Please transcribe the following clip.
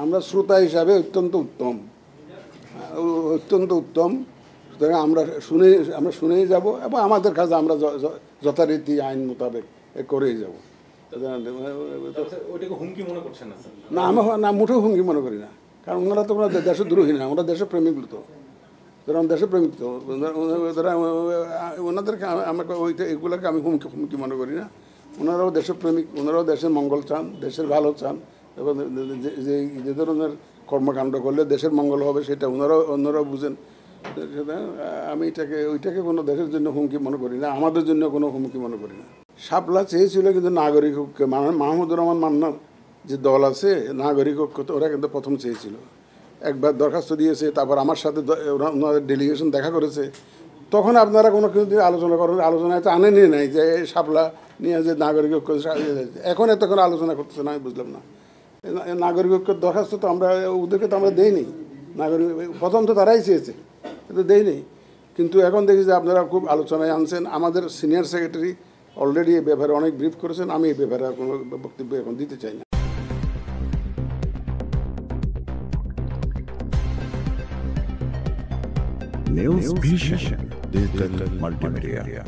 আমরা শ্রোতা হিসাবে অত্যন্ত উত্তম, সুতরাং আমরা শুনেই যাব এবং আমাদের কাজে আমরা যথারীতি আইন মোতাবেক করেই যাব। না, না, মোটেও হুমকি মনে করি না, কারণ ওনারা তো ওনারা দেশদ্রোহী না, ওনারা দেশপ্রেমিক তো, দেশপ্রেমিক তো, ওনাদেরকে আমাকে এগুলোকে আমি হুমকি মনে করি না। ওনারাও দেশপ্রেমিক, ওনারাও দেশের মঙ্গল চান, দেশের ভালো চান, এবং যে ধরনের কর্মকাণ্ড করলে দেশের মঙ্গল হবে সেটা অন্যরাও বুঝেন। আমি ওইটাকে কোনো দেশের জন্য হুমকি মনে করি না, আমাদের জন্য কোনো হুমকি মনে করি না। শাপলা চেয়েছিল কিন্তু নাগরিক ঐক্য, মাহমুদুর রহমান মান্নার যে দল আছে নাগরিক ঐক্য, তো ওরা কিন্তু প্রথম চেয়েছিল, একবার দরখাস্ত দিয়েছে, তারপর আমার সাথে ওনাদের ডেলিগেশন দেখা করেছে। তখন আপনারা কোনো কিছু আলোচনা করেন, আলোচনায় তো আনেনি নাই যে শাপলা নিয়ে যে নাগরিক ঐক্য, এখন এতক্ষণ আলোচনা করতেছে না, আমি বুঝলাম না। নাগরিক ঐক্যের দরখাস্ত তো আমরা ওদেরকে তো আমরা দেইনি, নাগরিক প্রথম তো তারাই চেয়েছে, কিন্তু দেইনি। কিন্তু এখন দেখি যে আপনারা খুব আলোচনায় আনছেন। আমাদের সিনিয়র সেক্রেটারি অলরেডি এই ব্যাপারে অনেক ব্রিফ করেছেন, আমি এই ব্যাপারে আর কোনো বক্তব্য এখন দিতে চাই না। News Vision Digital Multimedia.